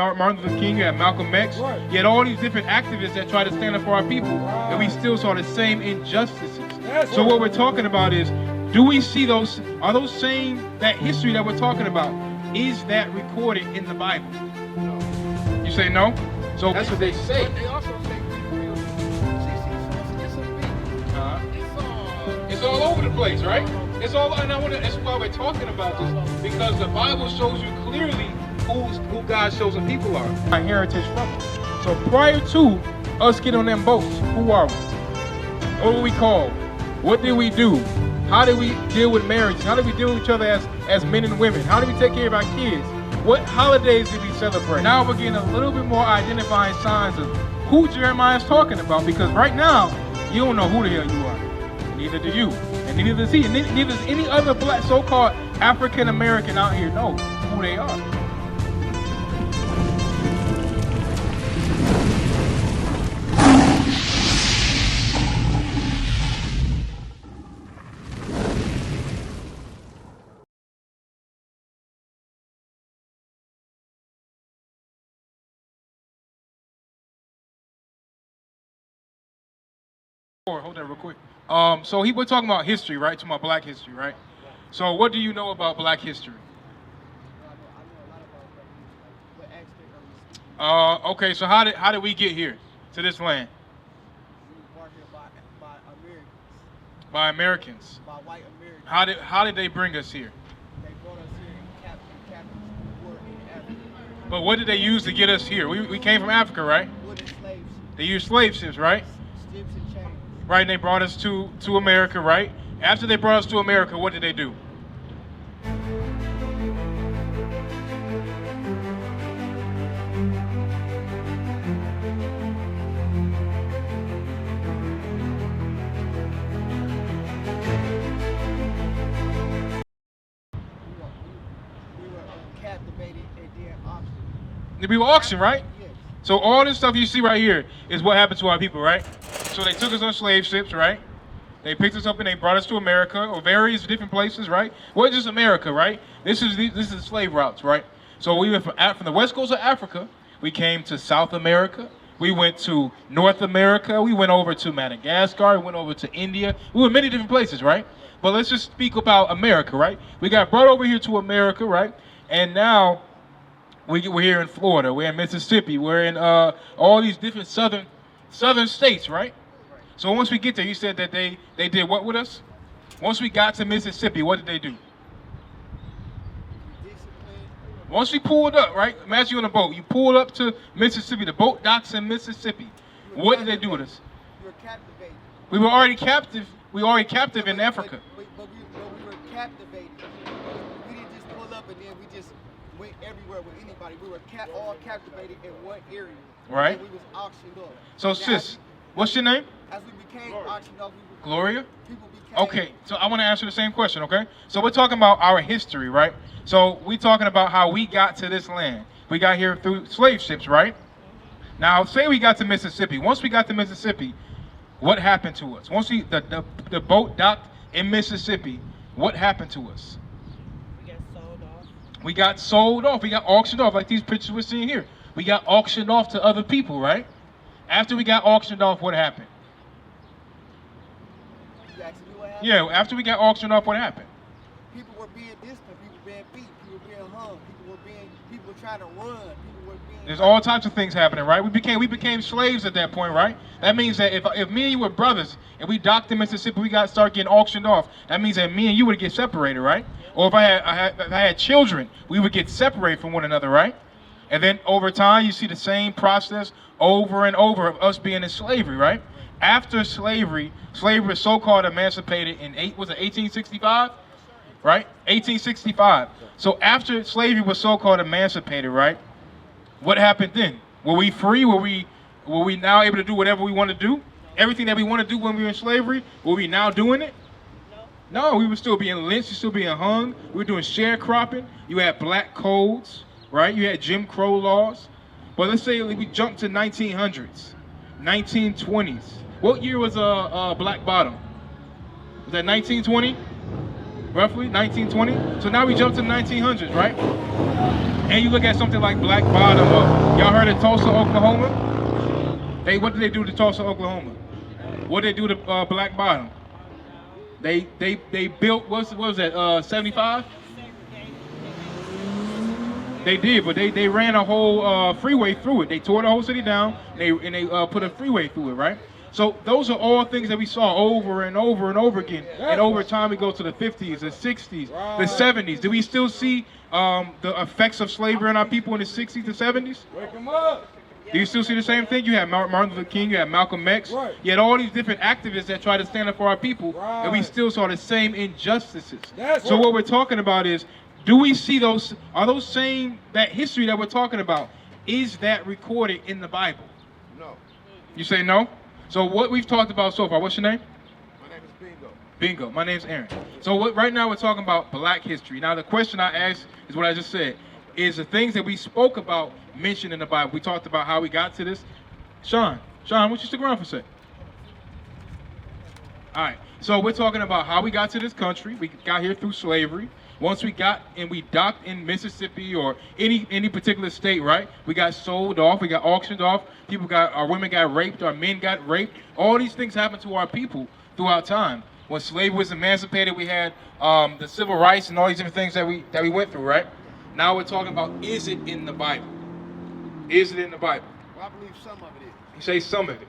Martin Luther King, you had Malcolm X, you had all these different activists that try to stand up for our people, and we still saw the same injustices. So what we're talking about is, do we see those, are those same, that history that we're talking about, is that recorded in the Bible? No. You say no? So that's what they say. But they also say it's all over the place, right? It's all, and that's why we're talking about this, because the Bible shows you clearly who God's chosen people are. Our heritage from it. So prior to us getting on them boats, who are we? What were we called? What did we do? How did we deal with marriages? How did we deal with each other as men and women? How did we take care of our kids? What holidays did we celebrate? Now we're getting a little bit more identifying signs of who Jeremiah is talking about, because right now, you don't know who the hell you are. And neither do you. And neither does he. And neither does any other black so-called African American out here know who they are. Hold that real quick. So we're talking about history, right? Talking about black history, right? So what do you know about black history? Okay, so how did we get here to this land? We were here by Americans. By Americans. By white Americans. How did they bring us here? They brought us here and captured in Africa. But what did they use to get us here? We came from Africa, right? Wooden slaves. They used slave ships, right? Ships and chains. Right, and they brought us to America, right? After they brought us to America, what did they do? We were captivated and then auctioned. We were auctioned, right? Yes. So all this stuff you see right here is what happened to our people, right? So they took us on slave ships, right? They picked us up and they brought us to America, or various different places, right? Well, just America, right? This is slave routes, right? So we went from the west coast of Africa, we came to South America, we went to North America, we went over to Madagascar, we went over to India. We were many different places, right? But let's just speak about America, right? We got brought over here to America, right? And now we're here in Florida, we're in Mississippi, we're in all these different southern states, right? So once we get there, you said that they did what with us? Once we got to Mississippi, what did they do? Once we pulled up, right? Imagine you on a boat. You pulled up to Mississippi. The boat docks in Mississippi. What did they do with us? We were captivated. We were already captive. We were already captive in Africa. But we were captivated. We didn't just pull up and then we just went everywhere with anybody. We were all captivated in one area. Right. And we was auctioned up. So sis, what's your name? As we became auctioned up, Gloria? people became... Okay, so I want to answer the same question, okay? So we're talking about our history, right? So we're talking about how we got to this land. We got here through slave ships, right? Now, say we got to Mississippi. Once we got to Mississippi, what happened to us? Once the boat docked in Mississippi, what happened to us? We got sold off. We got sold off. We got auctioned off, like these pictures we're seeing here. We got auctioned off to other people, right? After we got auctioned off, what happened? You asking me what happened? Yeah, after we got auctioned off, what happened? People were being distant, people were being beat, people were being hung, people were trying to run, people were being... There's all types of things happening, right? We became slaves at that point, right? That means that if me and you were brothers and we docked in Mississippi, we start getting auctioned off. That means that me and you would get separated, right? Or if I had children, we would get separated from one another, right? And then over time, you see the same process over and over of us being in slavery, right? After slavery was so-called emancipated in 1865, right? 1865. So after slavery was so-called emancipated, right? What happened then? Were we free? Were we now able to do whatever we want to do? Everything that we want to do when we were in slavery, were we now doing it? No, we were still being lynched, we were still being hung. We were doing sharecropping. You had black codes, right? You had Jim Crow laws. But let's say we jumped to 1900s, 1920s. What year was Black Bottom? Was that 1920? roughly 1920. So now we jump to the 1900s, right? And you look at something like Black Bottom. Y'all heard of Tulsa, Oklahoma? What did they do to Tulsa, Oklahoma? What did they do to Black Bottom? They built, what was that, 75? They did, but they ran a whole freeway through it. They tore the whole city down, and they put a freeway through it, right? So those are all things that we saw over and over and over again. And over time, we go to the 50s, the 60s, the 70s. Do we still see the effects of slavery on our people in the 60s and 70s? Wake them up. Do you still see the same thing? You had Martin Luther King, you had Malcolm X, Right. you had all these different activists that tried to stand up for our people, and we Right. still saw the same injustices. That's So right. what we're talking about is, do we see those, are those same, that history that we're talking about, is that recorded in the Bible? No. You say no? So what we've talked about so far, what's your name? My name is Bingo. Bingo. My name's Aaron. So right now we're talking about black history. Now the question I asked is what I just said. Is the things that we spoke about mentioned in the Bible? We talked about how we got to this. Sean, why don't you stick around for a sec? All right. So we're talking about how we got to this country. We got here through slavery. Once we got and we docked in Mississippi or any particular state, right? We got sold off. We got auctioned off. Our women got raped. Our men got raped. All these things happened to our people throughout time. When slavery was emancipated, we had the civil rights and all these different things that we went through, right? Now we're talking about, is it in the Bible? Is it in the Bible? Well, I believe some of it is. You say some of it.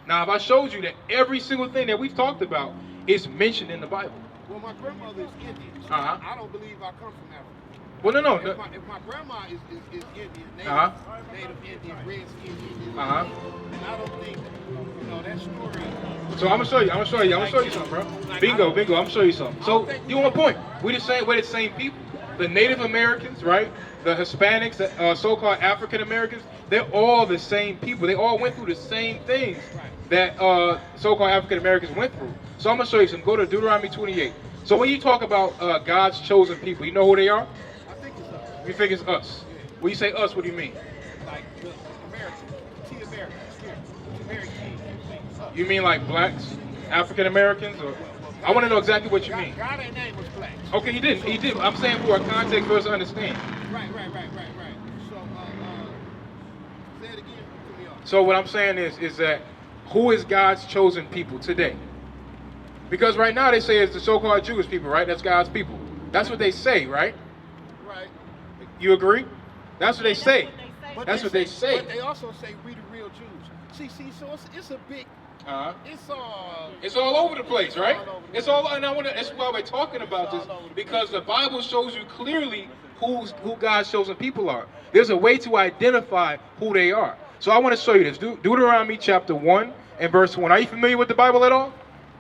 Now, if I showed you that every single thing that we've talked about is mentioned in the Bible. Well, my grandmother is Indian, so Uh-huh. I don't believe I come from Africa. Well, no. If my grandma is Indian, native, Uh-huh. native Indian, Redskin Indian, Uh-huh. and I don't think, that story. So I'm gonna show you something, bro. Bingo, I'm gonna show you something. So you on point. We're the same people. The Native Americans, right? The Hispanics, the so-called African Americans, they're all the same people. They all went through the same things that so-called African Americans went through. So I'm gonna show you some. Go to Deuteronomy 28. So when you talk about God's chosen people, you know who they are? I think it's us. You think it's us. When you say us, what do you mean? Like the Americans, T Americans, here, American, us. You mean like blacks, African Americans, or? I want to know exactly what you mean. God ain't name was black. Okay, he did. I'm saying for a context for us to understand. Right. So, say it again to me off. So what I'm saying is that who is God's chosen people today? Because right now they say it's the so-called Jewish people, right? That's God's people. That's what they say, right? Right. You agree? That's what they say. But That's what they say. But they also say we the real Jews. See, so it's a big, Uh-huh. it's It's all over the place, right? all over the It's all, and that's why we're talking about this, because the Bible shows you clearly who God's chosen people are. There's a way to identify who they are. So I want to show you this. Deuteronomy chapter 1 and verse 1. Are you familiar with the Bible at all?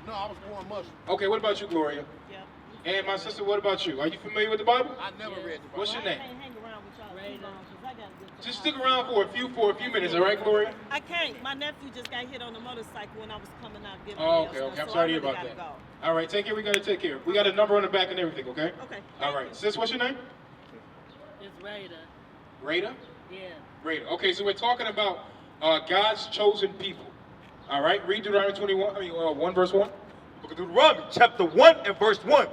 No, I was born Muslim. Okay, what about you, Gloria? Yeah. And my sister, what about you? Are you familiar with the Bible? I never read the Bible. What's your name? I can't hang around with y'all too long 'cause I got a good Just time. stick around for a few minutes, all right, Gloria? I can't. My nephew just got hit on a motorcycle when I was coming out getting Oh, nails okay. done, I'm so sorry I to hear really about gotta that. go. All right, take care. We got to take care. We got a number on the back and everything, okay? Okay. All right. Sis, what's your name? It's Raider. Rada? Yeah. Rada. Okay, so we're talking about God's chosen people. All right, read Deuteronomy 1 verse 1. Book of Deuteronomy, chapter 1 and verse 1.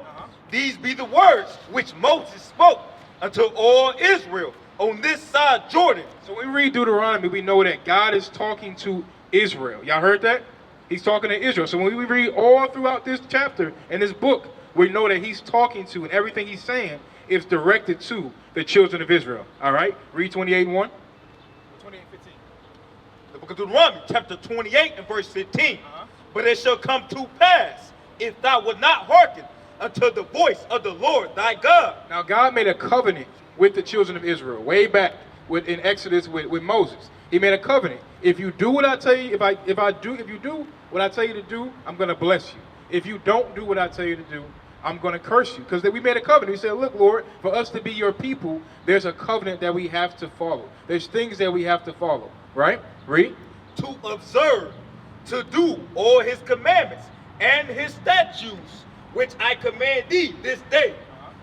These be the words which Moses spoke unto all Israel on this side Jordan. So when we read Deuteronomy, we know that God is talking to Israel. Y'all heard that? He's talking to Israel. So when we read all throughout this chapter and this book, we know that he's talking to, and everything he's saying is directed to the children of Israel. All right? Read 28:1. 28:15. The book of Deuteronomy, chapter 28 and verse 15. But it shall come to pass, if thou wilt not hearken unto the voice of the Lord thy God. Now God made a covenant with the children of Israel way back in Exodus with Moses. He made a covenant. If you do what I tell you, if you do what I tell you to do, I'm going to bless you. If you don't do what I tell you to do, I'm going to curse you. Because we made a covenant. We said, look, Lord, for us to be your people, there's a covenant that we have to follow. There's things that we have to follow. Right? Read. To observe, to do all his commandments and his statutes, which I command thee this day,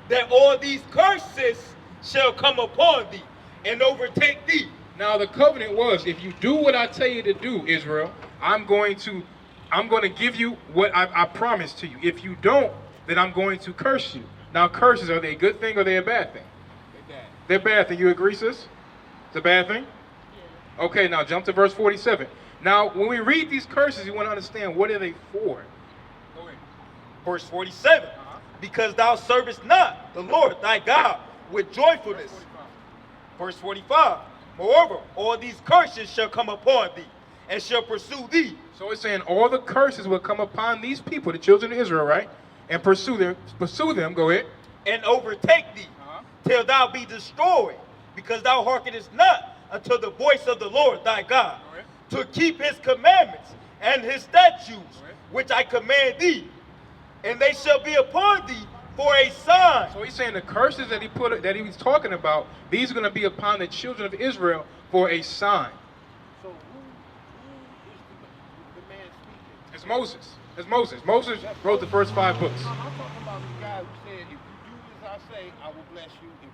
that all these curses shall come upon thee and overtake thee. Now the covenant was, if you do what I tell you to do, Israel, I'm going to give you what I promised to you. If you don't, then I'm going to curse you. Now, curses, are they a good thing or are they a bad thing? They're bad. They're bad thing. You agree, sis? It's a bad thing? Yeah. Okay, now jump to verse 47. Now, when we read these curses, you want to understand what are they for? Go ahead. Verse 47. Because thou servest not the Lord thy God with joyfulness. Verse 45. Moreover, all these curses shall come upon thee, and shall pursue thee. So it's saying all the curses will come upon these people, the children of Israel, right? And pursue them, go ahead. And overtake thee, till thou be destroyed, because thou hearkenest not unto the voice of the Lord thy God, to keep his commandments and his statutes, which I command thee, and they shall be upon thee for a sign. So he's saying the curses that he was talking about, these are going to be upon the children of Israel for a sign. So who is the man speaking? It's Moses. It's Moses. Moses wrote the first 5 books. I'm talking about the guy who said, if you do as I say, I will bless you. If you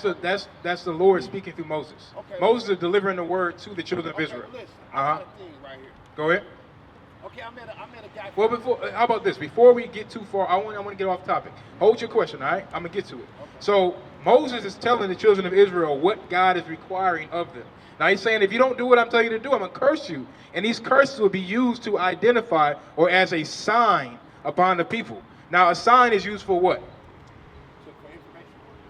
don't, That's the Lord speaking through Moses. Okay. Moses is delivering the word to the children of okay, Israel. Listen, Uh-huh. I got a thing right here. Go ahead. Okay, I met a guy. Well, how about this? Before we get too far, I want to get off topic. Hold your question, all right? I'm going to get to it. Okay. So Moses is telling the children of Israel what God is requiring of them. Now he's saying, if you don't do what I'm telling you to do, I'm going to curse you. And these curses will be used to identify or as a sign upon the people. Now a sign is used for what?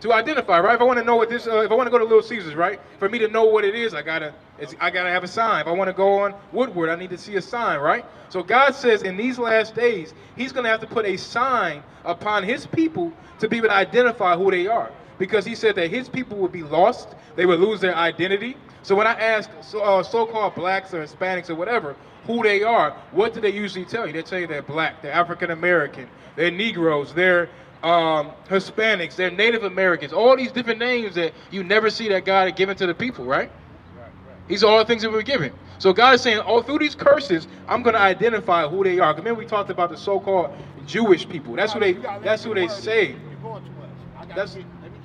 To identify, right? If I want to know what this, if I want to go to Little Caesars, right? For me to know what it is, I gotta have a sign. If I want to go on Woodward, I need to see a sign, right? So God says in these last days, He's going to have to put a sign upon His people to be able to identify who they are, because He said that His people would be lost, they would lose their identity. So when I ask so-called blacks or Hispanics or whatever who they are, what do they usually tell you? They tell you they're black, they're African American, they're Negroes, they're Hispanics, they're Native Americans, all these different names that you never see that God had given to the people, right? These are all the things that we were given. So God is saying, all through these curses, I'm going to identify who they are. Because remember we talked about the so-called Jewish people. That's who they say. You're going too much.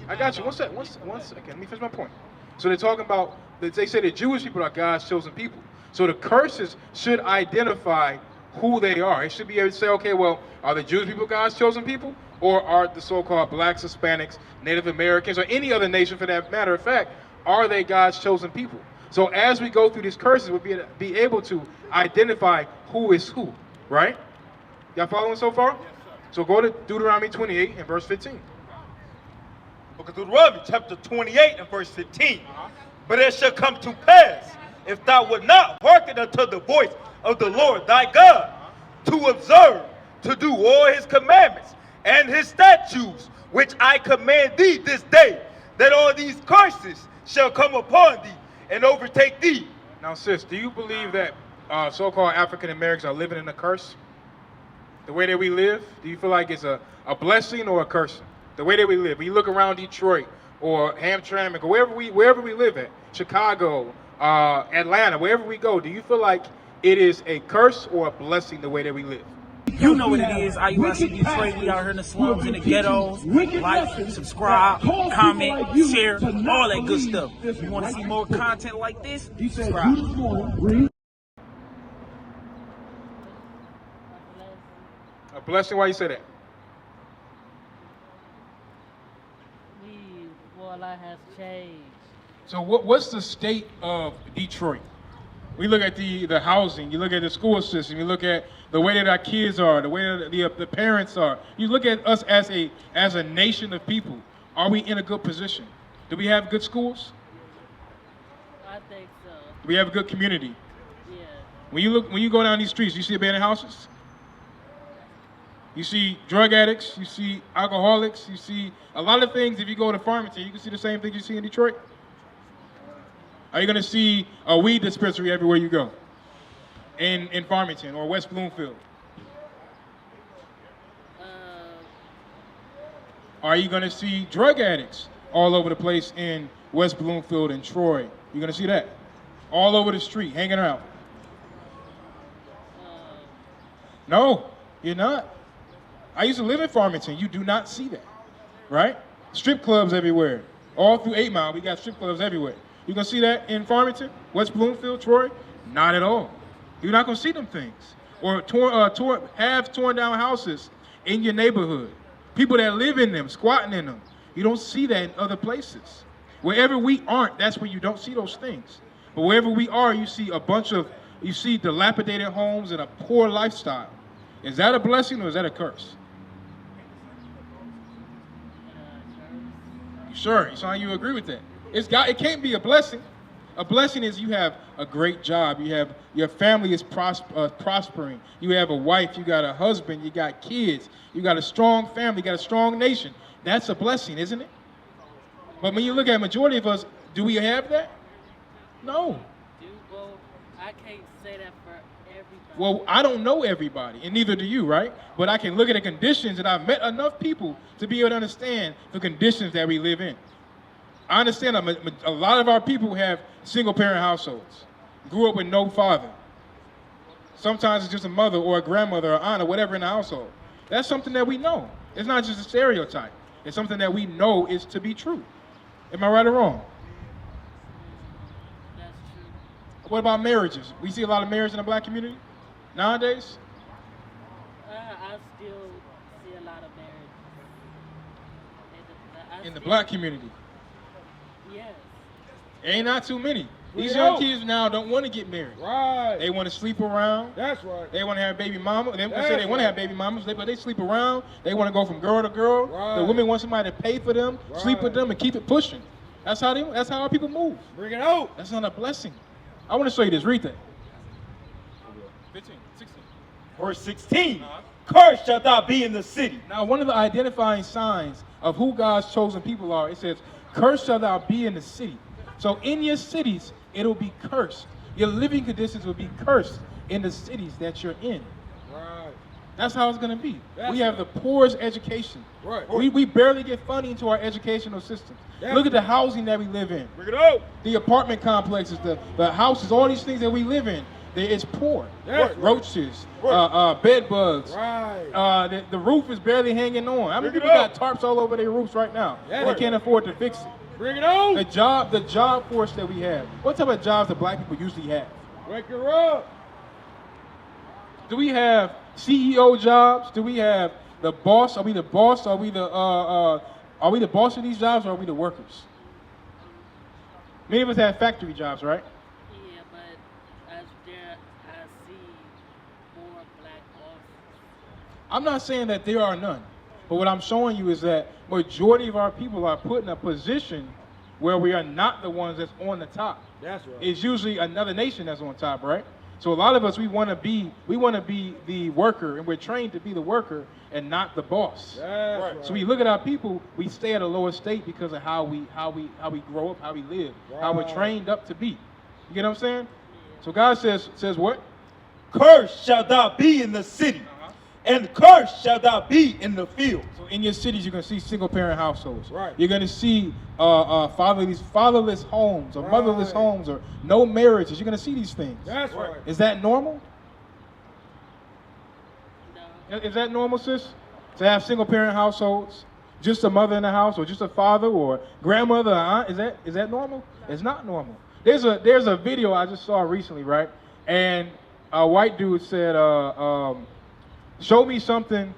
I got you. One second. Let me finish my point. So they're talking about, they say the Jewish people are God's chosen people. So the curses should identify who they are. It should be able to say, okay, well, are the Jewish people God's chosen people? Or are the so-called blacks, Hispanics, Native Americans, or any other nation for that matter of fact, are they God's chosen people? So as we go through these curses, we'll be able to identify who is who, right? Y'all following so far? Yes, sir. So go to Deuteronomy 28 and verse 15. Book of Deuteronomy, chapter 28 and verse 15. But it shall come to pass, if thou wilt not hearken unto the voice of the Lord thy God, to observe, to do all his commandments and his statutes, which I command thee this day, that all these curses shall come upon thee and overtake thee. Now, sis, do you believe that so-called African Americans are living in a curse? The way that we live, do you feel like it's a blessing or a curse? The way that we live. When you look around Detroit or Hamtramck or wherever we live at, Chicago, Atlanta, wherever we go, do you feel like it is a curse or a blessing the way that we live? You know what it is, IUIC Detroit. We out here in the slums, in the ghettos. Like, subscribe, comment, share, all that good stuff. You want to see more content like this? Subscribe. A blessing? Why you say that? Our life has changed. So what's the state of Detroit? We look at the housing, you look at the school system, you look at the way that our kids are, the way that the parents are. You look at us as a nation of people. Are we in a good position? Do we have good schools? I think so. Do we have a good community? Yeah. When you go down these streets, you see abandoned houses? You see drug addicts, you see alcoholics, you see a lot of things. If you go to Farmington, you can see the same things you see in Detroit. Are you going to see a weed dispensary everywhere you go in Farmington or West Bloomfield? Are you going to see drug addicts all over the place in West Bloomfield and Troy? You're going to see that all over the street, hanging out. No, you're not. I used to live in Farmington. You do not see that, right? Strip clubs everywhere. All through 8 Mile, we got strip clubs everywhere. You gonna see that in Farmington, West Bloomfield, Troy? Not at all. You're not gonna see them things. Or torn down houses in your neighborhood. People that live in them, squatting in them. You don't see that in other places. Wherever we aren't, that's where you don't see those things. But wherever we are, you see dilapidated homes and a poor lifestyle. Is that a blessing or is that a curse? You sure? You sound like you agree with that. It can't be a blessing. A blessing is you have a great job. Your family is prospering. You have a wife. You got a husband. You got kids. You got a strong family. You got a strong nation. That's a blessing, isn't it? But when you look at majority of us, do we have that? No. Well, I can't say that for everybody. Well, I don't know everybody, and neither do you, right? But I can look at the conditions, and I've met enough people to be able to understand the conditions that we live in. I understand a lot of our people have single-parent households, grew up with no father. Sometimes it's just a mother or a grandmother or aunt or whatever in the household. That's something that we know. It's not just a stereotype. It's something that we know is to be true. Am I right or wrong? That's true. What about marriages? We see a lot of marriage in the black community nowadays. I still see a lot of marriage. In the black community. Yes. Ain't not too many. These Well, young kids now don't want to get married. Right. They want to sleep around. That's right. They want to have baby mama. They That's say they want to right. have baby mamas, but they sleep around. They want to go from girl to girl. Right. The women want somebody to pay for them, sleep with Right. them, and keep it pushing. That's how our people move. Bring it out. That's not a blessing. I want to show you this. Read that. 15, 16. Verse 16. Cursed shalt thou be in the city. Now, one of the identifying signs of who God's chosen people are, it says, "Cursed shall thou be in the city." So in your cities, it'll be cursed. Your living conditions will be cursed in the cities that you're in. Right. That's how it's going to be. That's We have the poorest education. Right. We barely get funding into our educational systems. Yeah. Look at the housing that we live in. Bring it out. The apartment complexes, the houses, all these things that we live in, it's poor. That's right. Roaches, Right. bed bugs. Right. The roof is barely hanging on. How many Bring it people got up. tarps all over their roofs right now? Yeah. They can't afford to fix it. Bring it out. The job force that we have. What type of jobs do black people usually have? Wake her up. Do we have CEO jobs? Do we have the boss? Are we the boss? Are we the boss of these jobs, or are we the workers? Many of us have factory jobs, right? Yeah, but as there, I see more black bosses. I'm not saying that there are none, but what I'm showing you is that majority of our people are put in a position where we are not the ones that's on the top. That's right. It's usually another nation that's on top, right? So a lot of us, we want to be the worker, and we're trained to be the worker and not the boss. That's right. So we look at our people, we stay at a lower state because of how we grow up, how we live, how we're Right. trained up to be. You get what I'm saying? So God says what? Cursed shalt thou be in the city, and cursed shalt thou be in the field. So in your cities, you're gonna see single-parent households. Right. You're gonna see fatherless homes or motherless Right. homes or no marriages. You're gonna see these things. That's right. Is that normal? No. Is that normal, sis? To have single-parent households, just a mother in the house, or just a father, or grandmother, or aunt? Is that normal? It's not normal. There's a video I just saw recently, right? And a white dude said, "Show me something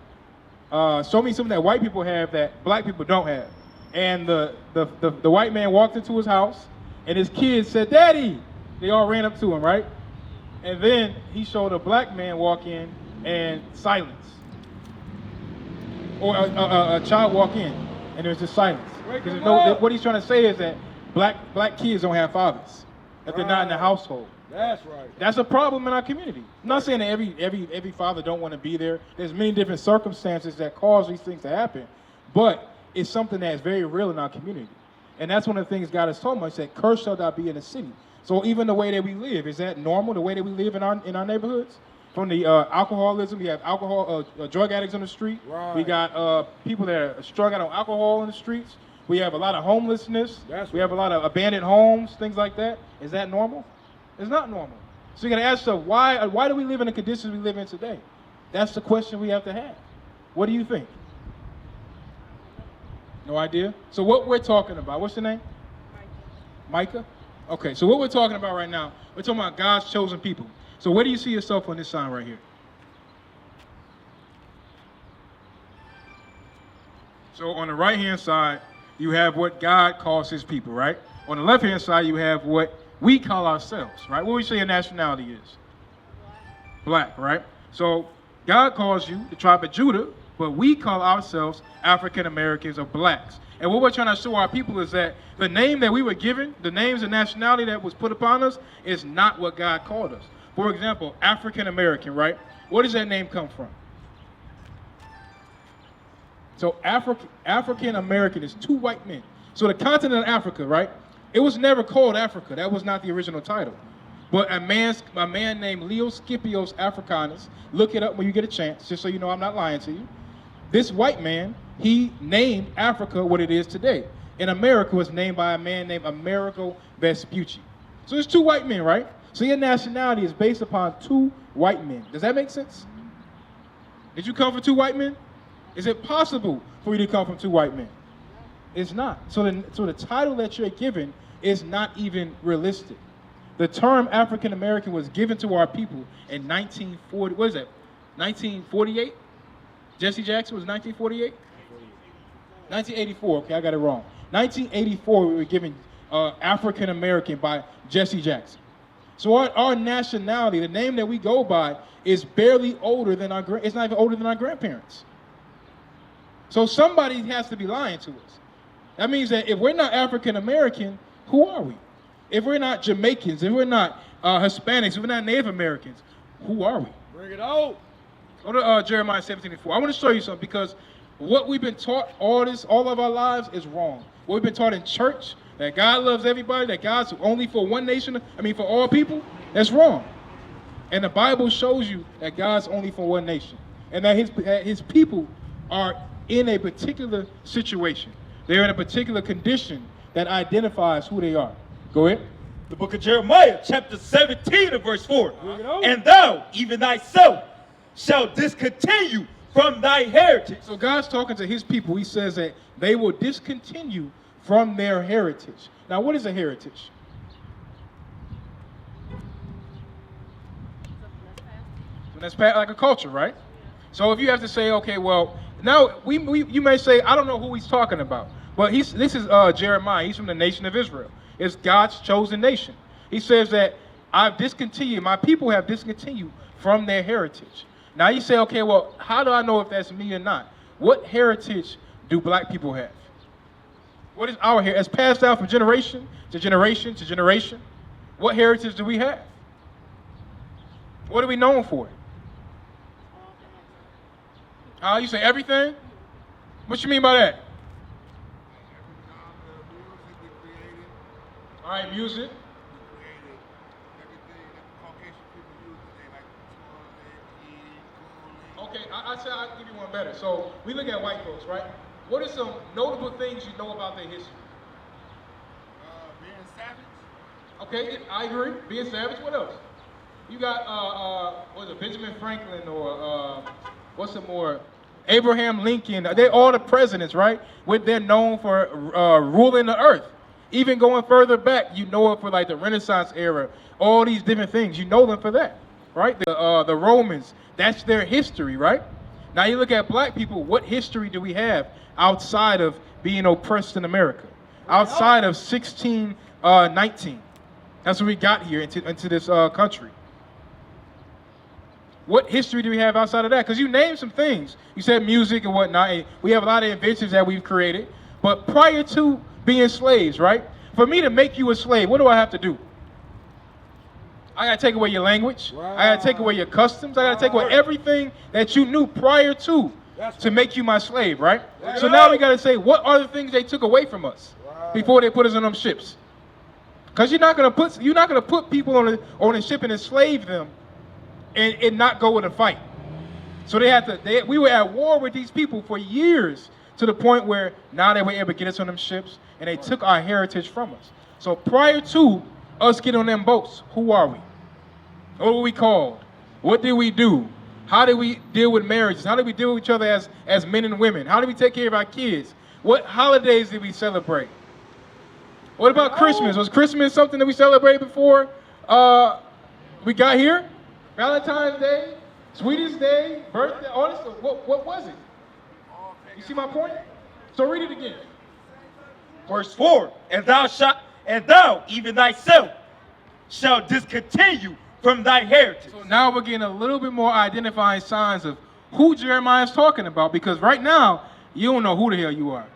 that white people have that black people don't have." And the white man walked into his house, and his kids said, "Daddy!" They all ran up to him, right? And then he showed a black man walk in and silence. Or a child walk in, and there's just silence. Wake Because him up. what he's trying to say is that black kids don't have fathers, that they're not in the Right. household. That's right. That's a problem in our community. I'm not saying that every father don't want to be there. There's many different circumstances that cause these things to happen, but it's something that is very real in our community. And that's one of the things God has told me. He said, "Cursed shall thou be in the city." So even the way that we live, is that normal? The way that we live in our neighborhoods? From the alcoholism, we have drug addicts on the street. Right. We got people that are struggling on alcohol in the streets. We have a lot of homelessness. That's We have a lot of abandoned homes, things like that. Is that normal? It's not normal. So you got to ask yourself, why do we live in the conditions we live in today? That's the question we have to have. What do you think? No idea? So what we're talking about, what's the name? Micah? Okay, so what we're talking about right now, we're talking about God's chosen people. So where do you see yourself on this sign right here? So on the right-hand side, you have what God calls his people, right? On the left-hand side, you have what we call ourselves, right? What we say a nationality is? Black, right? So God calls you the tribe of Judah, but we call ourselves African Americans or blacks. And what we're trying to show our people is that the name that we were given, the names and nationality that was put upon us, is not what God called us. For example, African American, right? Where does that name come from? So African American is two white men. So the continent of Africa, right? It was never called Africa. That was not the original title. But a man named Leo Scipios Africanus, look it up when you get a chance, just so you know I'm not lying to you. This white man, he named Africa what it is today. And America was named by a man named Amerigo Vespucci. So there's two white men, right? So your nationality is based upon two white men. Does that make sense? Did you come from two white men? Is it possible for you to come from two white men? It's not. So the title that you're given is not even realistic. The term African American was given to our people in 1940. What is that? 1948? Jesse Jackson was 1948? 1984. Okay, I got it wrong. 1984, we were given African American by Jesse Jackson. So our nationality, the name that we go by, is barely older than it's not even older than our grandparents. So somebody has to be lying to us. That means that if we're not African American, who are we? If we're not Jamaicans, if we're not Hispanics, if we're not Native Americans, who are we? Bring it out. Go to Jeremiah 17:4. I want to show you something because what we've been taught all of our lives is wrong. What we've been taught in church, that God loves everybody, that God's only for one nation, for all people, that's wrong. And the Bible shows you that God's only for one nation. And that his people are in a particular situation. They're in a particular condition that identifies who they are. Go ahead. The book of Jeremiah, chapter 17 and verse 4. And thou, even thyself, shall discontinue from thy heritage. So God's talking to his people. He says that they will discontinue from their heritage. Now, what is a heritage? That's like a culture, right? So if you have to say, okay, well, now you may say, I don't know who he's talking about, but this is Jeremiah. He's from the nation of Israel. It's God's chosen nation. He says that my people have discontinued from their heritage. Now you say, okay, well, how do I know if that's me or not? What heritage do black people have? What is our heritage? It's passed down from generation to generation to generation. What heritage do we have? What are we known for? You say everything? What you mean by that? All right, music. Okay, I said I'll give you one better. So we look at white folks, right? What are some notable things you know about their history? Being savage. Okay, I agree. Being savage. What else? You got what is it, Benjamin Franklin or what's some more? Abraham Lincoln. They're all the presidents, right? They're known for ruling the earth. Even going further back, you know it for like the Renaissance era. All these different things, you know them for that, right? The Romans. That's their history, right? Now you look at black people. What history do we have outside of being oppressed in America? Outside of 1619. That's what we got here into this country. What history do we have outside of that? Because you named some things. You said music and whatnot. And we have a lot of inventions that we've created. But prior to being slaves, right? For me to make you a slave, what do I have to do? I got to take away your language. Right. I got to take away your customs. I got to take away everything that you knew prior to make you my slave, right? So now we got to say, what are the things they took away from us before they put us on them ships? Because you're not gonna put people on a ship and enslave them and not go with a fight. So we were at war with these people for years to the point where now they were able to get us on them ships and they took our heritage from us. So prior to us getting on them boats, who are we? What were we called? What did we do? How did we deal with marriages? How did we deal with each other as men and women? How did we take care of our kids? What holidays did we celebrate? What about Christmas? Was Christmas something that we celebrated before we got here? Valentine's Day, Sweetest Day, birthday, all this stuff. What was it? You see my point? So read it again. Verse 4, and thou, even thyself, shall discontinue from thy heritage. So now we're getting a little bit more identifying signs of who Jeremiah is talking about, because right now, you don't know who the hell you are.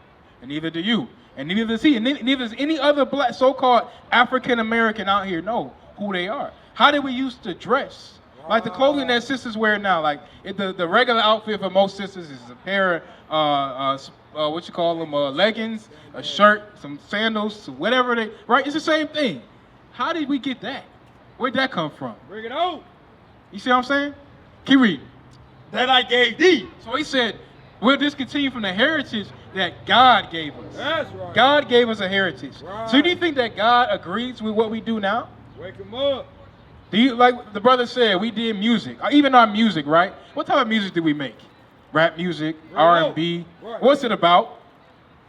And neither do you. And neither does he. And neither does any other black so-called African American out here know who they are. How did we used to dress? Like the clothing that sisters wear now. Like the regular outfit for most sisters is a pair of what you call them, leggings, a shirt, some sandals, whatever they, right? It's the same thing. How did we get that? Where'd that come from? Bring it on. You see what I'm saying? Keep reading. That I gave thee. So he said, we'll discontinue from the heritage that God gave us. That's right. God gave us a heritage. Right. So do you think that God agrees with what we do now? Wake him up. Do you, like the brother said, we did music, even our music, right? What type of music did we make? Rap music, Right. R&B. Right. What's it about?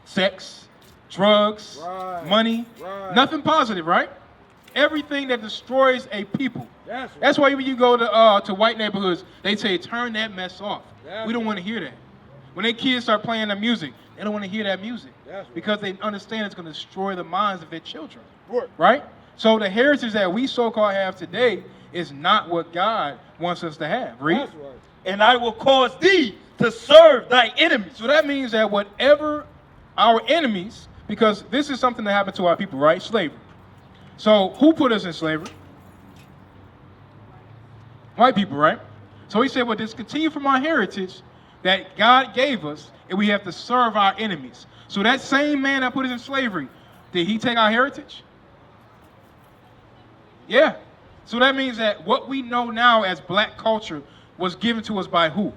Sex, drugs, Right. money. Right. Nothing positive, right? Everything that destroys a people. That's right. That's why when you go to white neighborhoods, they say, turn that mess off. That's We don't want to hear that. When their kids start playing the music, they don't want to hear that music. That's right. Because they understand it's going to destroy the minds of their children. Right. Right? So the heritage that we so-called have today is not what God wants us to have. Read. That's right. And I will cause thee to serve thy enemies. So that means that whatever our enemies, because this is something that happened to our people, right? Slavery. So who put us in slavery? White people, right? So he said, well, discontinue from our heritage that God gave us, and we have to serve our enemies. So that same man that put us in slavery, did he take our heritage? Yeah. So that means that what we know now as black culture was given to us by who?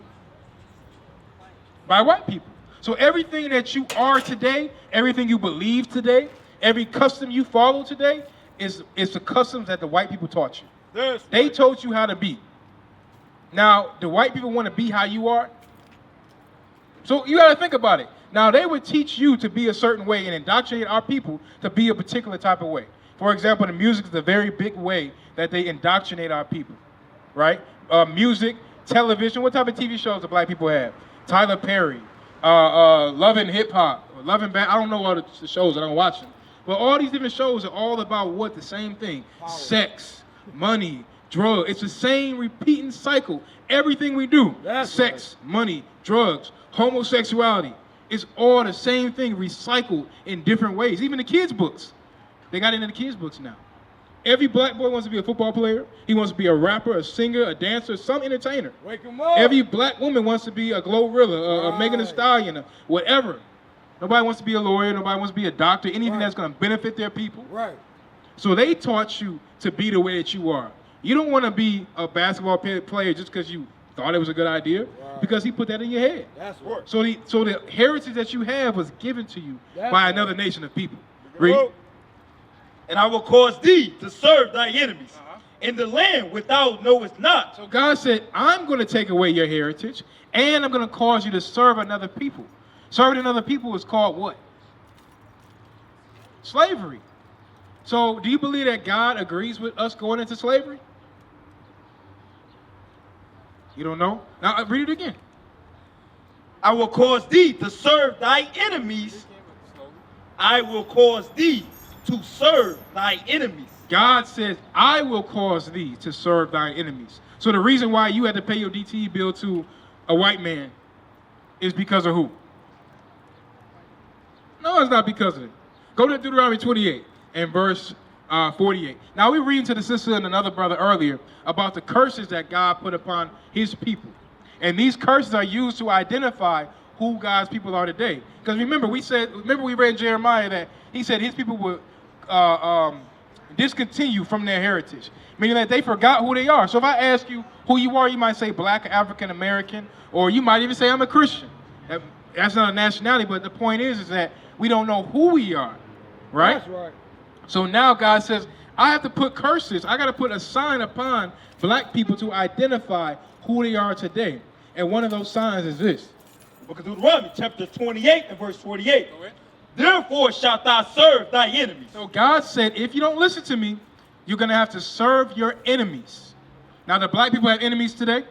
By white people. So everything that you are today, everything you believe today, every custom you follow today is the customs that the white people taught you. That's They right. taught you how to be. Now, do white people want to be how you are? So you got to think about it. Now, they would teach you to be a certain way and indoctrinate our people to be a particular type of way. For example, the music is a very big way that they indoctrinate our people, right? Music, television. What type of TV shows do black people have? Tyler Perry, Love and Hip Hop, Love and I don't know all the shows. I don't watch them. But all these different shows are all about what? The same thing. Sex, money, drugs. It's the same repeating cycle. Everything we do. That's sex, money, drugs, homosexuality. It's all the same thing recycled in different ways. Even the kids' books. They got it in the kids' books now. Every black boy wants to be a football player. He wants to be a rapper, a singer, a dancer, some entertainer. Wake him up. Every black woman wants to be a Glorilla, a Megan Thee Stallion, whatever. Nobody wants to be a lawyer. Nobody wants to be a doctor. Anything that's going to benefit their people. Right. So they taught you to be the way that you are. You don't want to be a basketball player just because you thought it was a good idea, because he put that in your head. That's right. So the heritage that you have was given to you That's by right. another nation of people. Read. Read. And I will cause thee to serve thy enemies in the land which thou knowest not. So God said, I'm going to take away your heritage, and I'm going to cause you to serve another people. Serving another people is called what? Slavery. So do you believe that God agrees with us going into slavery? You don't know? Now read it again. I will cause thee to serve thy enemies. I will cause thee to serve thy enemies. God says, I will cause thee to serve thine enemies. So the reason why you had to pay your DTE bill to a white man is because of who? No, it's not because of it. Go to Deuteronomy 28 and verse 48. Now we read to the sister and another brother earlier about the curses that God put upon his people. And these curses are used to identify who God's people are today. Because remember we read in Jeremiah that he said his people would discontinue from their heritage, meaning that they forgot who they are. So if I ask you who you are, you might say black, African American, or you might even say I'm a Christian. That's not a nationality, but the point is that we don't know who we are, right? That's right. So now God says, I have to put curses. I got to put a sign upon black people to identify who they are today. And one of those signs is this. Book of Deuteronomy, chapter 28 and verse 48. Therefore shalt thou serve thy enemies. So God said, if you don't listen to me, you're going to have to serve your enemies. Now, do black people have enemies today?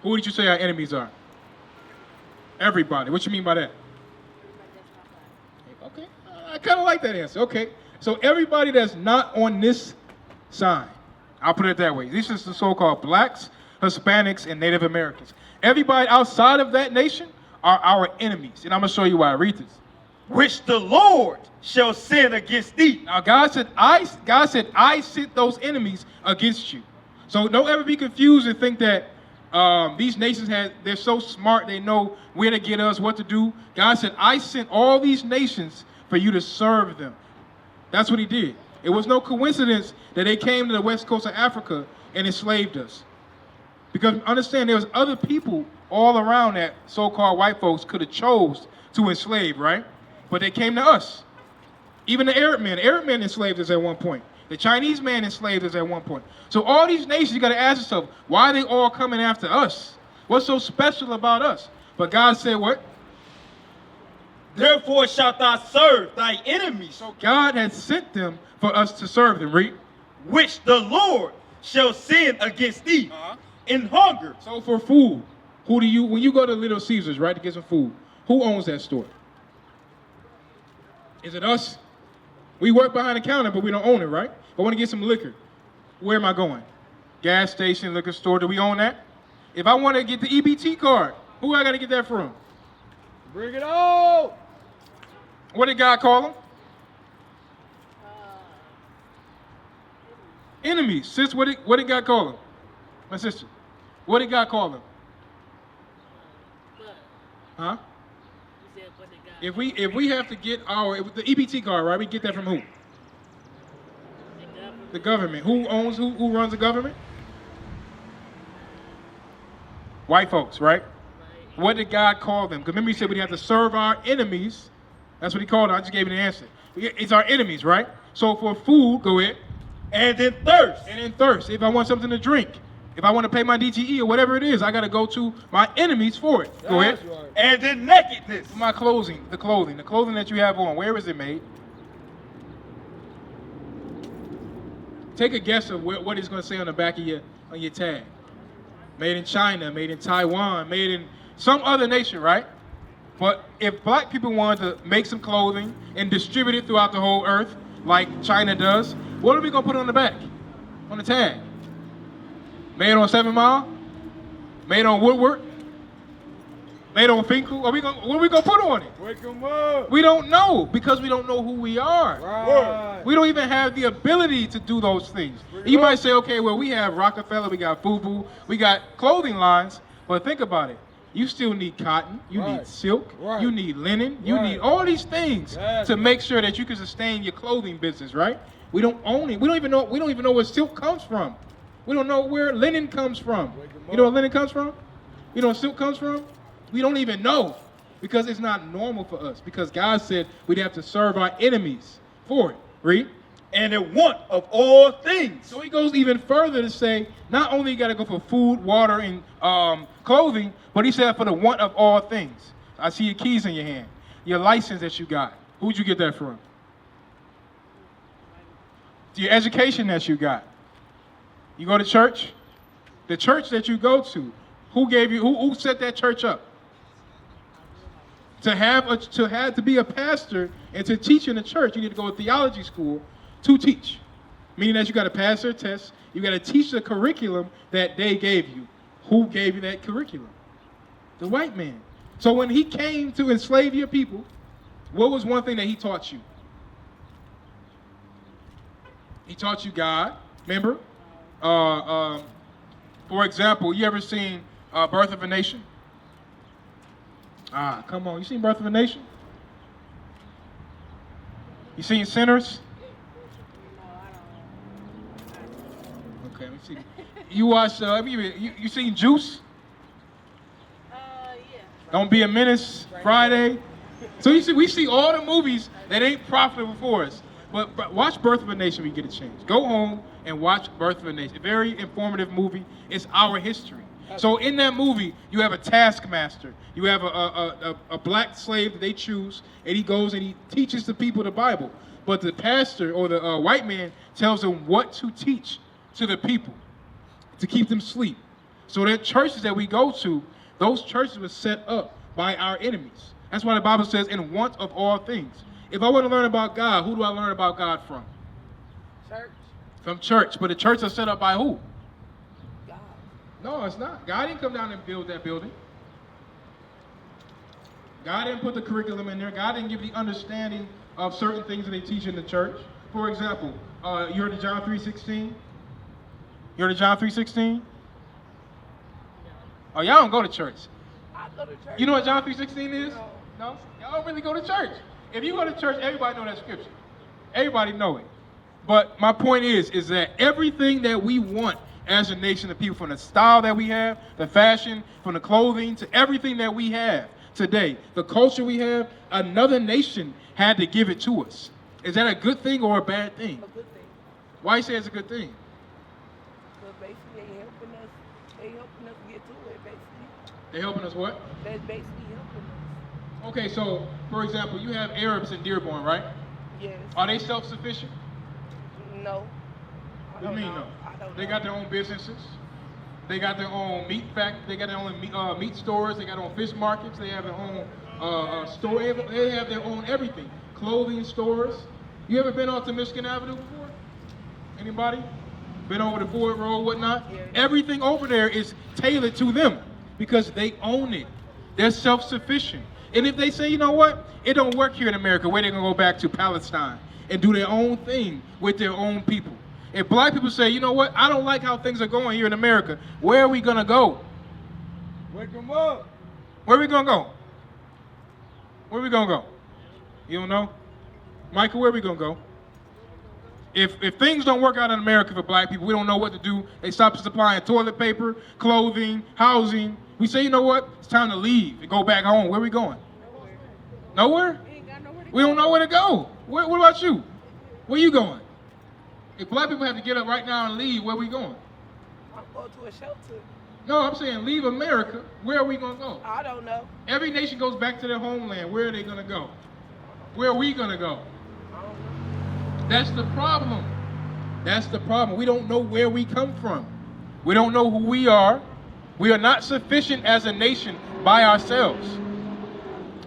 Who did you say our enemies are? Everybody. What you mean by that? Okay, I kind of like that answer. Okay, so everybody that's not on this side, I'll put it that way. This is the so-called blacks, Hispanics, and Native Americans. Everybody outside of that nation are our enemies, and I'm gonna show you why. Read this. Which the Lord shall send against thee. Now God said, I sent those enemies against you. So don't ever be confused and think that these nations they're so smart, they know where to get us, what to do. God said, I sent all these nations for you to serve them. That's what he did. It was no coincidence that they came to the west coast of Africa and enslaved us. Because understand, there was other people all around that so-called white folks could have chose to enslave, right? But they came to us. Even the Arab men enslaved us at one point. The Chinese man enslaved us at one point. So all these nations, you got to ask yourself, why are they all coming after us? What's so special about us? But God said what? Therefore shalt thou serve thy enemies. So God had sent them for us to serve them. Read. Which the Lord shall send against thee in hunger. So for food, when you go to Little Caesars, right, to get some food, who owns that store? Is it us? We work behind the counter, but we don't own it, right? I want to get some liquor. Where am I going? Gas station, liquor store, do we own that? If I want to get the EBT card, who I got to get that from? Bring it on! What did God call them? Enemies. Sis, what did God call them? My sister. What did God call them? Huh? If we have to get the EBT card, right? We get that from who? The government. Who runs the government? White folks, right? What did God call them? Because remember he said we have to serve our enemies. That's what he called them. I just gave you the answer. It's our enemies, right? So for food, go ahead. And in thirst. And in thirst. If I want something to drink. If I want to pay my DTE or whatever it is, I got to go to my enemies for it. Go ahead. Right. And in nakedness. My clothing, the clothing that you have on, where is it made? Take a guess of what it's going to say on the back of your tag. Made in China, made in Taiwan, made in some other nation, right? But if black people wanted to make some clothing and distribute it throughout the whole earth, like China does, what are we going to put on the back, on the tag? Made on 7 Mile? Made on Woodward? Made on Finkel? What are we gonna put on it? Wake 'em up! We don't know because we don't know who we are. Right. We don't even have the ability to do those things. You might say, okay, well, we have Rockefeller, we got FUBU, we got clothing lines, but think about it. You still need cotton, you need silk, you need linen, you need all these things to make sure that you can sustain your clothing business, right? We don't own it. We don't even know where silk comes from. We don't know where linen comes from. You know where linen comes from? You know where silk comes from? We don't even know because it's not normal for us. Because God said we'd have to serve our enemies for it. Read. And in want of all things. So he goes even further to say, not only you got to go for food, water, and clothing, but he said for the want of all things. I see your keys in your hand. Your license that you got. Who'd you get that from? Your education that you got. You go to church? The church that you go to, who set that church up? To be a pastor and to teach in the church, you need to go to theology school to teach. Meaning that you got to pass their tests, you got to teach the curriculum that they gave you. Who gave you that curriculum? The white man. So when he came to enslave your people, what was one thing that he taught you? He taught you God, remember? For example, you ever seen Birth of a Nation? Come on, you seen Birth of a Nation? You seen Sinners? Okay, let me see. You watch, you seen Juice? Yeah. Don't Be a Menace, Friday. So we see all the movies that ain't profitable for us. But watch Birth of a Nation when you get a chance. Go home and watch Birth of a Nation. A very informative movie. It's our history. So in that movie, you have a taskmaster. You have a black slave that they choose, and he goes and he teaches the people the Bible. But the pastor or the white man tells them what to teach to the people to keep them asleep. So the churches that we go to, those churches were set up by our enemies. That's why the Bible says, in want of all things. If I want to learn about God, who do I learn about God from? Church. From church. But the church is set up by who? God. No, it's not. God didn't come down and build that building. God didn't put the curriculum in there. God didn't give the understanding of certain things that they teach in the church. For example, you heard of John 3:16? You heard of John 3:16? Oh, y'all don't go to church. I go to church. You know what John 3:16 is? No. No? Y'all don't really go to church. If you go to church, everybody know that scripture. Everybody know it. But my point is that everything that we want as a nation of people, from the style that we have, the fashion, from the clothing, to everything that we have today, the culture we have, another nation had to give it to us. Is that a good thing or a bad thing? A good thing. Why you say it's a good thing? Because basically they helping us get to it, basically. They helping us what? That's basically helping us. Okay, so for example, you have Arabs in Dearborn, right? Yes. Are they self-sufficient? No. What do you mean no? I don't They know. got their own businesses. They got their own They got their own meat stores. They got their own fish markets. They have their own store. They have their own everything. Clothing stores. You ever been onto Michigan Avenue before? Anybody? Been over the Ford Road, whatnot? Yeah. Everything over there is tailored to them because they own it. They're self-sufficient. And if they say, you know what, it don't work here in America, where they gonna go back to Palestine and do their own thing with their own people? If black people say, you know what, I don't like how things are going here in America, where are we gonna go? Wake them up. Where are we gonna go? Where are we gonna go? You don't know? Michael, where are we gonna go? If things don't work out in America for black people, we don't know what to do. They stop supplying toilet paper, clothing, housing. We say, you know what, it's time to leave and go back home. Where are we going? Nowhere? We ain't got nowhere to We don't know where to go. What about you? Where you going? If black people have to get up right now and leave, where we going? I'm going to a shelter. No, I'm saying leave America. Where are we going to go? I don't know. Every nation goes back to their homeland. Where are they going to go? Where are we going to go? I don't know. That's the problem. That's the problem. We don't know where we come from. We don't know who we are. We are not sufficient as a nation by ourselves.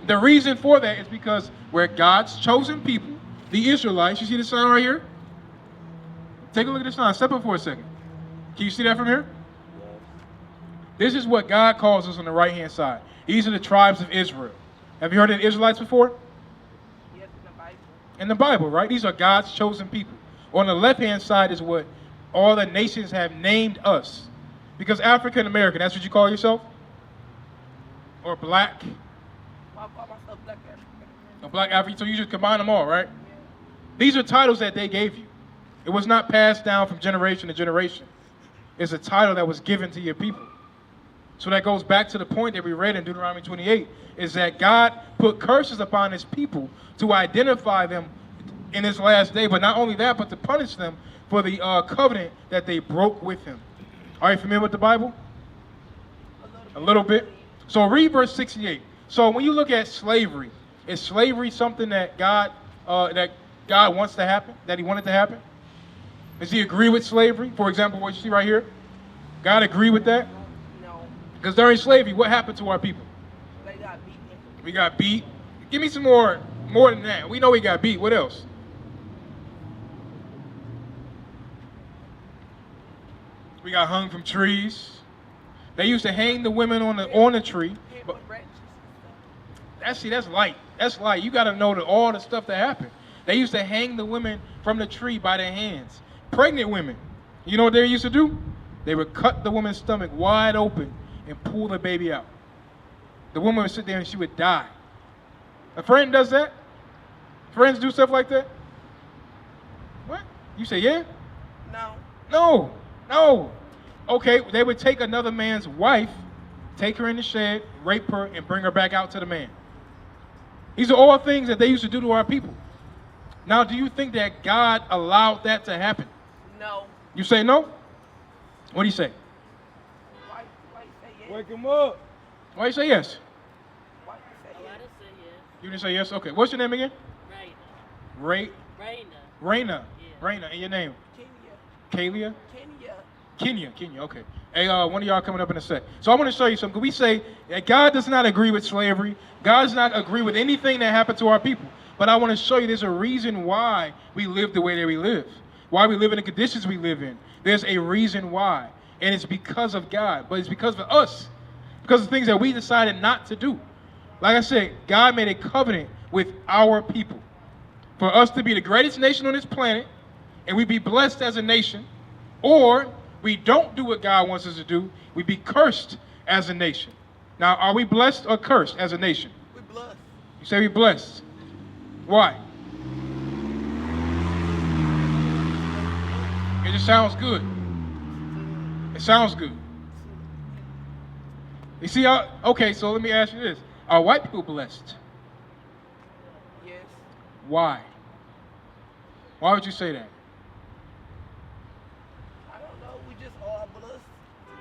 The reason for that is because we're God's chosen people, the Israelites. You see the sign right here? Take a look at the sign. Step up for a second. Can you see that from here? This is what God calls us on the right-hand side. These are the tribes of Israel. Have you heard of the Israelites before? Yes, in the Bible. In the Bible, right? These are God's chosen people. On the left-hand side is what all the nations have named us. Because African American, that's what you call yourself? Or black? I call myself Black African. A black African, so you just combine them all, right? These are titles that they gave you. It was not passed down from generation to generation. It's a title that was given to your people. So that goes back to the point that we read in Deuteronomy 28, is that God put curses upon his people to identify them in this last day, but not only that, but to punish them for the covenant that they broke with him. Are you familiar with the Bible? A little bit. So read verse 68. So when you look at slavery, is slavery something that God wants to happen, that he wanted to happen? Does he agree with slavery? For example, what you see right here? God agree with that? No, Because during slavery, what happened to our people? they got beaten. We got beat. Give me some more than that. We know we got beat. What else? We got hung from trees. They used to hang the women on the tree. Hit But with branches and stuff. that's light. That's light. You got to know all the stuff that happened. They used to hang the women from the tree by their hands. Pregnant women. You know what they used to do? They would cut the woman's stomach wide open and pull the baby out. The woman would sit there and she would die. A friend does that? Friends do stuff like that? What? You say yeah? No. No. Okay, they would take another man's wife, take her in the shed, rape her, and bring her back out to the man. These are all things that they used to do to our people. Now, do you think that God allowed that to happen? No. You say no? What do you say? Why you say yes? Wake them up. Why you say yes? Why you say yes? I didn't say yes. You didn't say yes? Okay. What's your name again? Raina. Raina. Yeah. Raina. And your name? Kenya. Kalia? Kenya. Kenya. Okay. Hey, one of y'all coming up in a sec. So I want to show you something. We say that God does not agree with slavery. God does not agree with anything that happened to our people. But I want to show you there's a reason why we live the way that we live. Why we live in the conditions we live in. There's a reason why. And it's because of God. But it's because of us. Because of things that we decided not to do. Like I said, God made a covenant with our people. For us to be the greatest nation on this planet. And we be blessed as a nation. Or we don't do what God wants us to do, we be cursed as a nation. Now, are we blessed or cursed as a nation? We're blessed. You say we blessed. Why? It just sounds good. It sounds good. You see, okay, so let me ask you this. Are white people blessed? Yes. Why? Why would you say that? I don't know. We just all blessed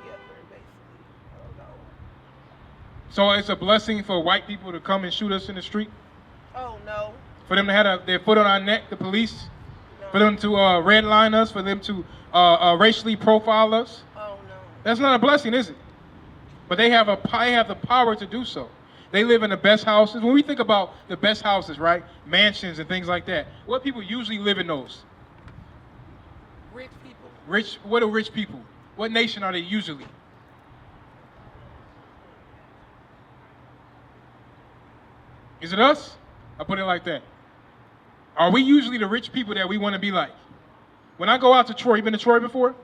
together, basically. I don't know. So it's a blessing for white people to come and shoot us in the street? Oh, no. For them to have their foot on our neck, the police? No. For them to redline us? For them to racially profile us? Oh, no. That's not a blessing, is it? But they have the power to do so. They live in the best houses. When we think about the best houses, right? Mansions and things like that. What people usually live in those? Rich people. Rich. What are rich people? What nation are they usually? Is it us? I put it like that. Are we usually the rich people that we want to be like? When I go out to Troy, you been to Troy before?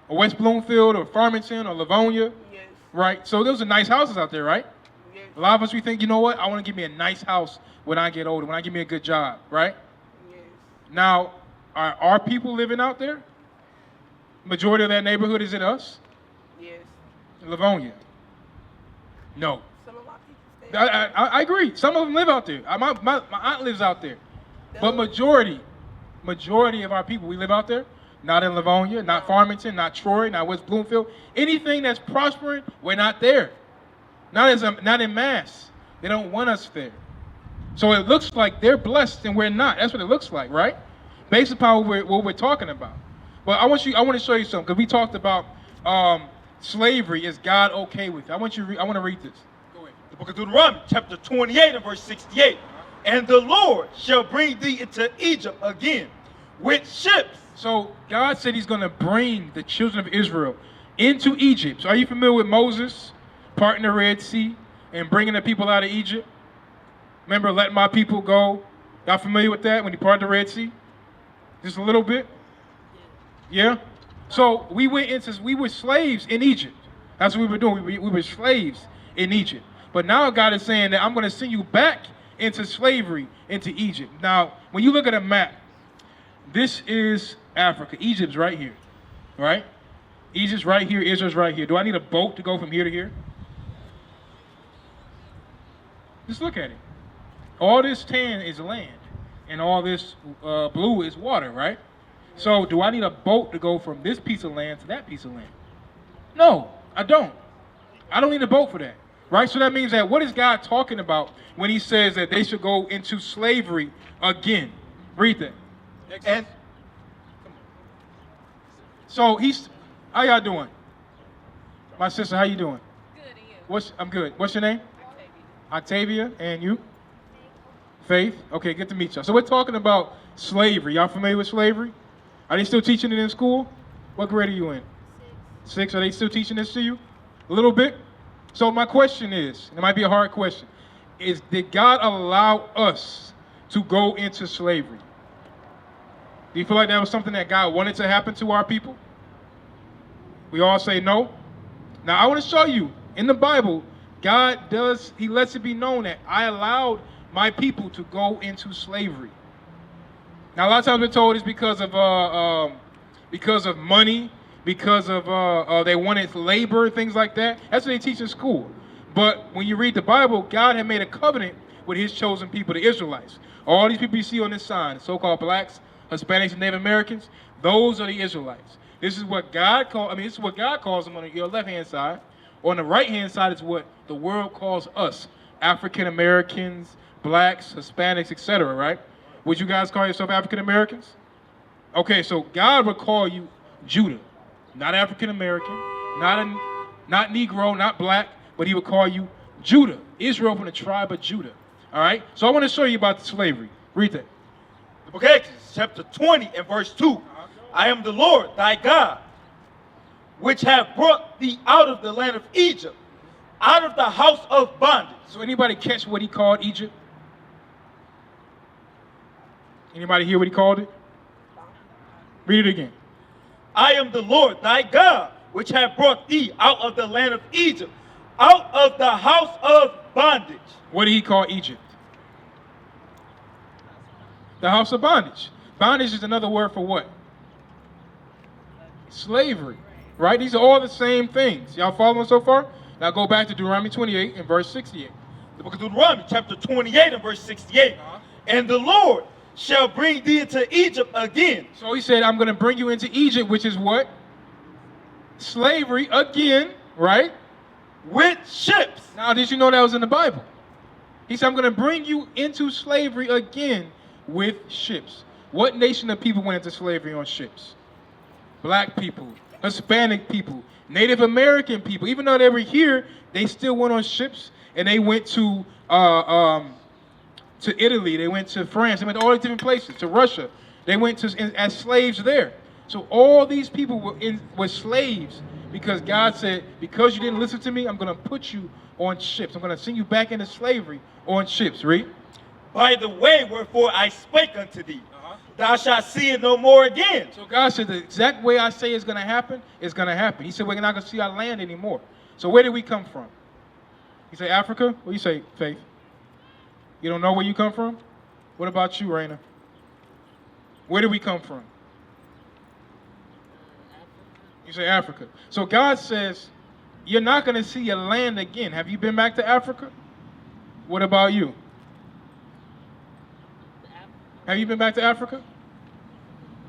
Or West Bloomfield, or Farmington, or Livonia? Yes. Right? So those are nice houses out there, right? Yes. A lot of us, we think, you know what? I want to give me a nice house when I get older, when I get me a good job, right? Yes. Now, are our people living out there? Majority of that neighborhood, is it us? Yes. Livonia? No. Some of my people stay. I agree. Some of them live out there. My aunt lives out there. But majority of our people, we live out there. Not in Livonia, not Farmington, not Troy, not West Bloomfield. Anything that's prospering, we're not there. Not in mass. They don't want us there. So it looks like they're blessed and we're not. That's what it looks like, right? Based upon what we're talking about. But I want to show you something, because we talked about slavery. Is God okay with it? I want to read this. Go ahead. The book of Deuteronomy, chapter 28 and verse 68. And the Lord shall bring thee into Egypt again with ships. So God said he's going to bring the children of Israel into Egypt. So are you familiar with Moses parting the Red Sea and bringing the people out of Egypt? Remember, let my people go. Y'all familiar with that when he parted the Red Sea? Just a little bit? Yeah? So we were slaves in Egypt. That's what we were doing. We were slaves in Egypt. But now God is saying that I'm going to send you back into slavery, into Egypt. Now, when you look at a map, this is Africa. Egypt's right here, right? Egypt's right here, Israel's right here. Do I need a boat to go from here to here? Just look at it. All this tan is land, and all this blue is water, right? So do I need a boat to go from this piece of land to that piece of land? No, I don't. I don't need a boat for that, right? So that means that what is God talking about when he says that they should go into slavery again? Read that. And So how y'all doing? My sister, how you doing? Good, and you? I'm good. What's your name? Octavia, and you? Faith. Okay, good to meet y'all. So we're talking about slavery. Y'all familiar with slavery? Are they still teaching it in school? What grade are you in? 6. Are they still teaching this to you? A little bit? So my question is, and it might be a hard question, did God allow us to go into slavery? Do you feel like that was something that God wanted to happen to our people? We all say no. Now I want to show you, in the Bible, God he lets it be known that I allowed my people to go into slavery. Now a lot of times we're told it's because of money, because of they wanted labor, things like that. That's what they teach in school. But when you read the Bible, God had made a covenant with his chosen people, the Israelites. All these people you see on this sign, so-called blacks, Hispanics, and Native Americans, those are the Israelites. This is what God calls them on your left-hand side. On the right-hand side is what the world calls us, African Americans, blacks, Hispanics, etc., right? Would you guys call yourself African Americans? Okay, so God would call you Judah, not African American, not Negro, not black, but he would call you Judah, Israel from the tribe of Judah. All right? So I want to show you about slavery. Read that. The book of Exodus, chapter 20 and verse 2. I am the Lord thy God, which have brought thee out of the land of Egypt, out of the house of bondage. So anybody catch what he called Egypt? Anybody hear what he called it? Read it again. I am the Lord thy God, which have brought thee out of the land of Egypt, out of the house of bondage. What did he call Egypt? The house of bondage. Bondage is another word for what? Slavery, right? These are all the same things. Y'all following so far? Now go back to Deuteronomy 28 and verse 68. The book of Deuteronomy, chapter 28 and verse 68. And the Lord shall bring thee into Egypt again. So he said, I'm going to bring you into Egypt, which is what? Slavery again, right? With ships. Now, did you know that was in the Bible? He said, I'm going to bring you into slavery again with ships. What nation of people went into slavery on ships? Black people, Hispanic people, Native American people. Even though they were here, they still went on ships, and they went to Italy, they went to France, they went to all these different places, to Russia. They went as slaves there. So all these people were slaves because God said, because you didn't listen to me, I'm going to put you on ships. I'm going to send you back into slavery on ships. Read. By the way wherefore I spake unto thee, thou shalt see it no more again. So God said the exact way I say it's going to happen, it's going to happen. He said we're not going to see our land anymore. So where did we come from? You say Africa? What do you say, Faith? You don't know where you come from? What about you, Raina? Where did we come from? You say Africa. So God says, you're not going to see your land again. Have you been back to Africa? What about you? Have you been back to Africa?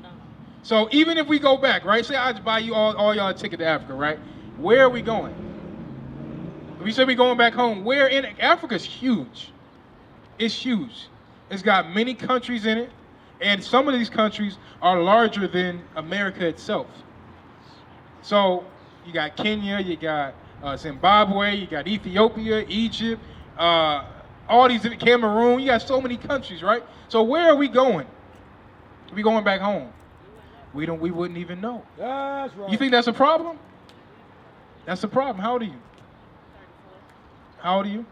No. So even if we go back, right? Say I just buy you all y'all a ticket to Africa, right? Where are we going? If we say we're going back home, where in Africa's huge. It's huge. It's got many countries in it, and some of these countries are larger than America itself. So you got Kenya, you got Zimbabwe, you got Ethiopia, Egypt, all these different Cameroon. You got so many countries, right? So where are we going? Are we going back home? We wouldn't even know. That's right. You think that's a problem? That's a problem. How old are you? 34. How old are you?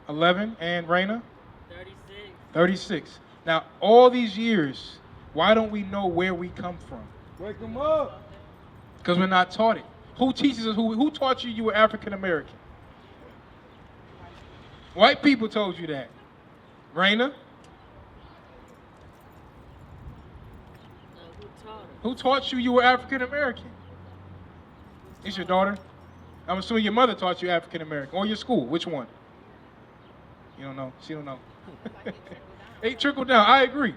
11. And Raina? 36. 36. Now, all these years, why don't we know where we come from? Wake them up. Because we're not taught it. Who teaches us? Who taught you were African American? White people told you that. Raina? Who taught you were African American? It's your daughter? I'm assuming your mother taught you African American. Or your school. Which one? You don't know. She don't know. It trickled down. I agree.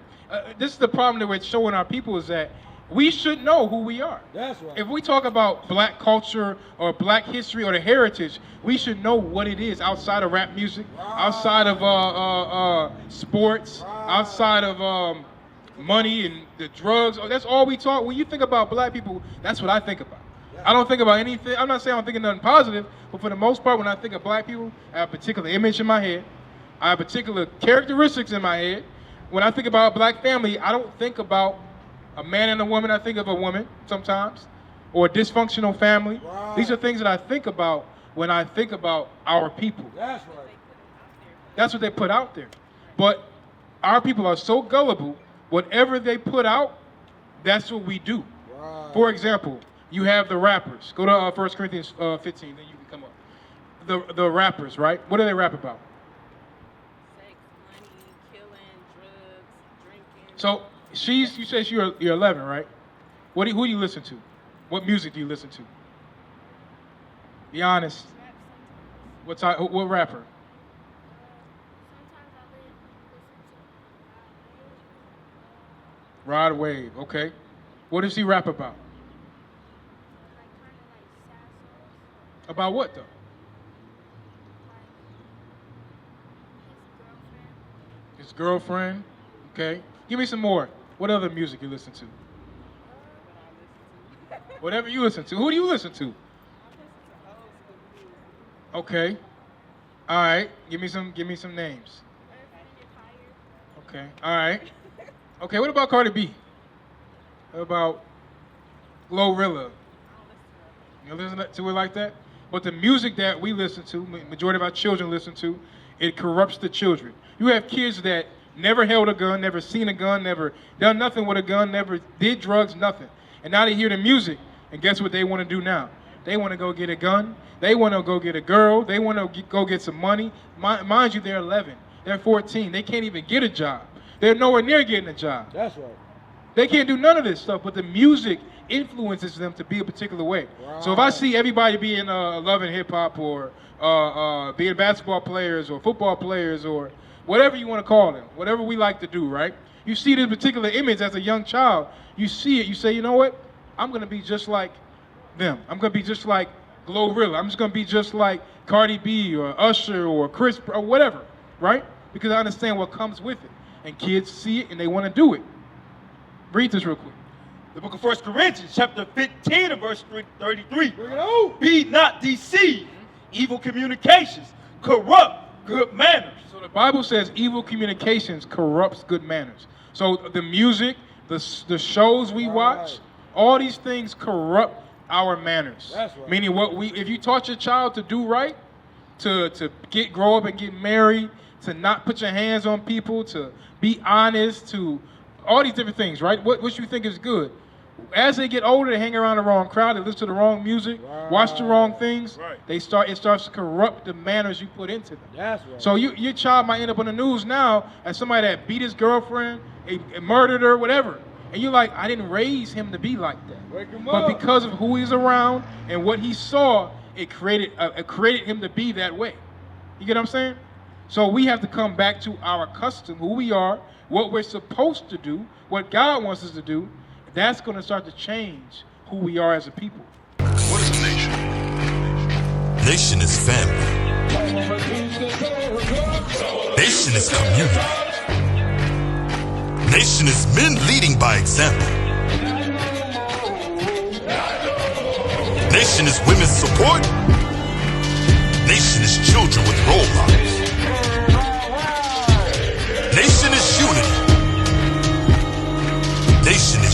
This is the problem that we're showing our people is that we should know who we are. That's right. If we talk about black culture or black history or the heritage, we should know what it is outside of rap music, outside of sports, outside of money and the drugs. That's all we talk. When you think about black people, that's what I think about. I don't think about anything. I'm not saying I'm thinking nothing positive, but for the most part, when I think of black people, I have a particular image in my head. I have particular characteristics in my head. When I think about a black family, I don't think about a man and a woman. I think of a woman sometimes, or a dysfunctional family. Right. These are things that I think about when I think about our people. That's right. That's what they put out there. But our people are so gullible, whatever they put out, that's what we do. Right. For example, you have the rappers. Go to 1 Corinthians 15, then you can come up. The rappers, right? What do they rap about? Sex, money, killing, drugs, drinking. So you said you're 11, right? Who do you listen to? What music do you listen to? Be honest. What rapper? Rod Wave, okay. What does he rap about? About what though? His girlfriend, okay. Give me some more. What other music you listen to? Whatever you listen to. Who do you listen to? Okay. All right. Give me some names. Okay. All right. Okay. What about Cardi B? What about Glorilla? You listen to it like that? But the music that we listen to, majority of our children listen to, it corrupts the children. You have kids that never held a gun, never seen a gun, never done nothing with a gun, never did drugs, nothing. And now they hear the music, and guess what they want to do now? They want to go get a gun. They want to go get a girl. They want to go get some money. Mind you, they're 11. They're 14. They can't even get a job. They're nowhere near getting a job. That's right. They can't do none of this stuff, but the music influences them to be a particular way. Right. So if I see everybody being loving hip-hop or being basketball players or football players or whatever you want to call them, whatever we like to do, right? You see this particular image as a young child, you see it, you say, you know what? I'm going to be just like them. I'm going to be just like Glorilla. I'm just going to be just like Cardi B or Usher or Chris or whatever, right? Because I understand what comes with it. And kids see it and they want to do it. Read this real quick. The book of 1 Corinthians, chapter 15, and verse 33. Be not deceived. Evil communications corrupt good manners. So the Bible says evil communications corrupts good manners. So the music, the shows we watch, all these things corrupt our manners. That's right. Meaning if you taught your child to do right, to grow up and get married, to not put your hands on people, to be honest, to all these different things, right? What you think is good. As they get older, they hang around the wrong crowd, they listen to the wrong music, watch the wrong things. Right. It starts to corrupt the manners you put into them. That's right. So your child might end up on the news now as somebody that beat his girlfriend, murdered her, whatever. And you're like, I didn't raise him to be like that. But because of who he's around and what he saw, it created him to be that way. You get what I'm saying? So we have to come back to our custom, who we are, what we're supposed to do, what God wants us to do. That's going to start to change who we are as a people. What is a nation? Nation is family. Nation is community. Nation is men leading by example. Nation is women's support. Nation is children with role models. Nation is unity. Nation is